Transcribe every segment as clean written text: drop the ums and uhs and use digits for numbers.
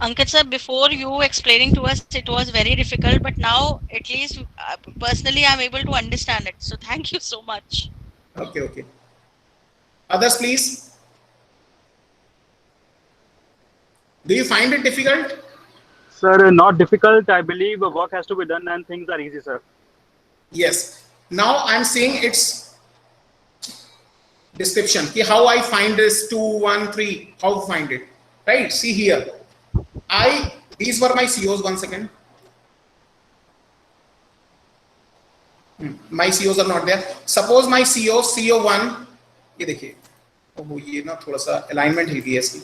Ankit sir, before you explaining to us, it was very difficult, but now at least personally I'm able to understand it. So thank you so much. Okay, okay. Others, please. Do you find it difficult? Sir, not difficult. I believe work has to be done and things are easy, sir. Yes. Now I'm saying its description. How I find this 2, 1, 3. How to find it? Right. See here. These were my COs. 1 second. My COs are not there. Suppose my CO1. ये देखिए. ओह ये ना थोड़ा सा alignment हिल गई है इसकी.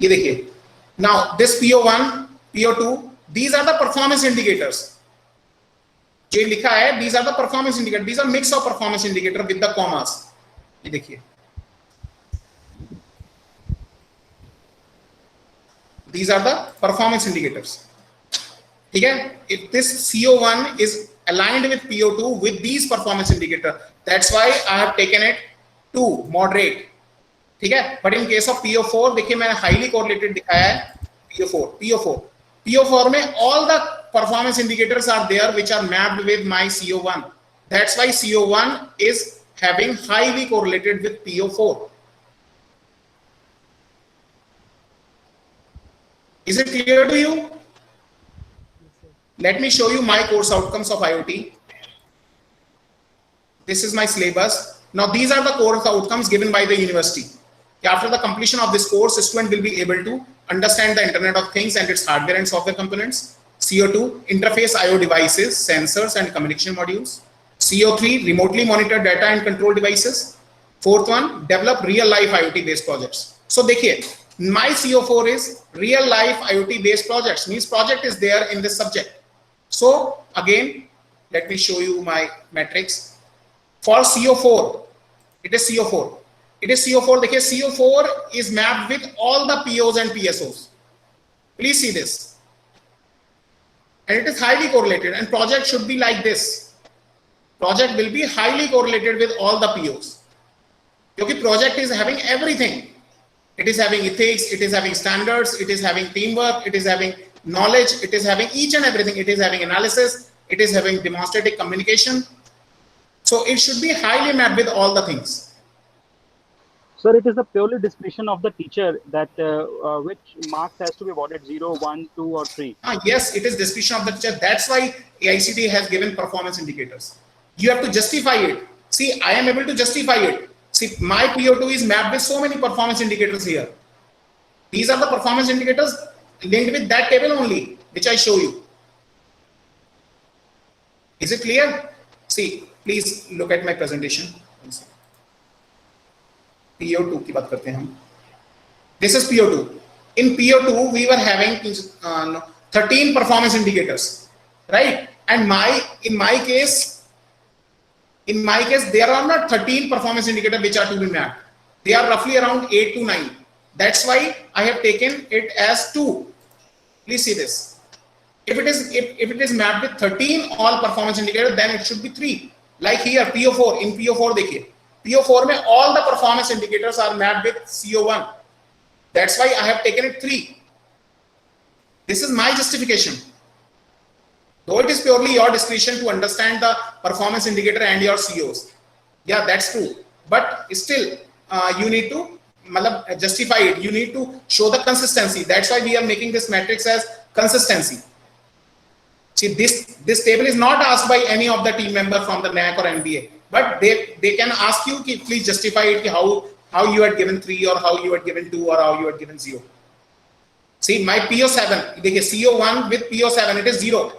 ये देखिए. Now this PO1, PO2, these are the performance indicators. जो लिखा है, these are the performance indicators. These are mix of performance indicator with the commas. ये देखिए. These are the performance indicators. ठीक है? If this CO1 is aligned with PO2 with these performance indicator, that's why I have taken it to moderate. ठीक है? But in case of PO4 देखिए मैंने highly correlated दिखाया है. PO4 में all the performance indicators are there which are mapped with my CO1. That's why CO1 is having highly correlated with PO4. Is it clear to you? Let me show you my course outcomes of IoT. This is my syllabus. Now these are the course outcomes given by the university. After the completion of this course, a student will be able to understand the Internet of Things and its hardware and software components. CO2, interface IO devices, sensors and communication modules. CO3, remotely monitor data and control devices. Fourth one, develop real life IoT based projects. So देखिए, my CO4 is real life IoT based projects, means project is there in this subject. So again, let me show you my matrix. For CO4, it is CO4. It is CO4. देखिए, CO4 is mapped with all the POs and PSOs. Please see this. And it is highly correlated, and project should be like this. Project will be highly correlated with all the POs. Because project is having everything. It is having ethics, it is having standards, it is having teamwork, it is having knowledge, it is having each and everything. It is having analysis, it is having demonstrative communication. So it should be highly mapped with all the things. Sir, it is the purely discretion of the teacher that which marks has to be awarded 0, 1, 2 or 3. Yes, it is discretion of the teacher. That's why AICTE has given performance indicators. You have to justify it. See, I am able to justify it. See, my PO2 is mapped with so many performance indicators here. These are the performance indicators linked with that table only, which I show you. Is it clear? See, please look at my presentation. PO2 की बात करते हैं हम. This is PO2. In PO2 we were having 13 performance indicators, right? And in my case there are not 13 performance indicators which are to be mapped. They are roughly around 8 to 9. That's why I have taken it as 2. Please see this. If it is mapped with 13 all performance indicators, then it should be 3. Like here PO4. In PO4 देखिए, PO4 में all the performance indicators are mapped with CO1. That's why I have taken it 3. This is my justification. Though it is purely your discretion to understand the performance indicator and your COs. Yeah, that's true. But still, you need to justify it. You need to show the consistency. That's why we are making this matrix as consistency. See, this table is not asked by any of the team member from the NAC or NBA. But they can ask you, please justify it, how you had given 3 or how you had given 2 or how you had given 0. See, my PO7, CO1 with PO7, it is 0.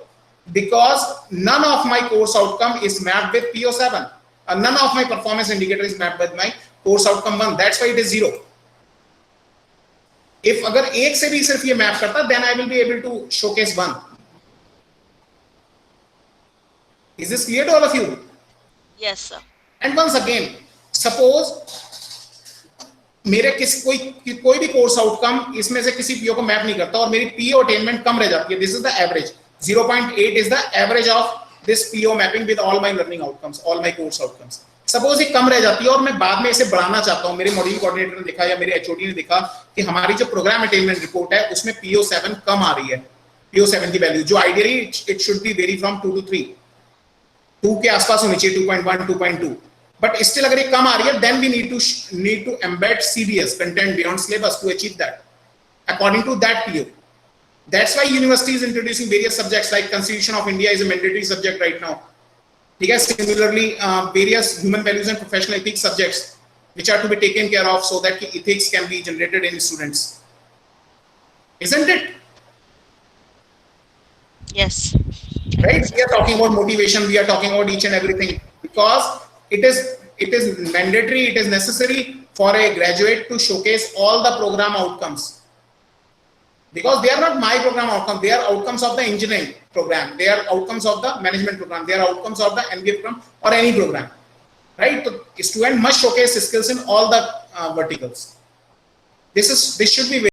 Because none of my course outcome is mapped with PO7. None of my performance indicator is mapped with my course outcome 1. That's why it is 0. If अगर एक से भी सिर्फ ये map करता, then I will be able to showcase 1. Is this clear to all of you? Yes, sir. And once again, suppose मेरे कोई भी कोर्स आउटकम इसमें से किसी पीओ को मैप नहीं करता और मेरी पीओ अटेनमेंट कम रह जाती है. This is the average 0.8 is the average of this PO mapping with all my learning outcomes, all my course outcomes. Suppose ये कम रह जाती है और मैं बाद में इसे बढ़ाना चाहता हूं, मेरे मॉड्यूल कोऑर्डिनेटर ने देखा या मेरे एचओडी ने देखा कि हमारी जो प्रोग्राम अटेनमेंट रिपोर्ट है उसमें PO7 कम आ रही है, PO7 की वैल्यू जो ideally it should be very from 2 to 3, 2 के आसपास होनी चाहिए, 2.1 2.2, बट स्टिल अगर ये कम आ रही है then we need to embed CBS, content beyond syllabus, to achieve that according to that PO. That's why university is introducing various subjects like Constitution of India is a mandatory subject right now. Okay, similarly, various human values and professional ethics subjects which are to be taken care of so that ethics can be generated in students. Isn't it? Yes. Right? We are talking about motivation. We are talking about each and everything because it is mandatory. It is necessary for a graduate to showcase all the program outcomes. Because they are not my program outcomes, they are outcomes of the engineering program, they are outcomes of the management program, they are outcomes of the MBA program or any program, right? So student must showcase skills in all the verticals. This should be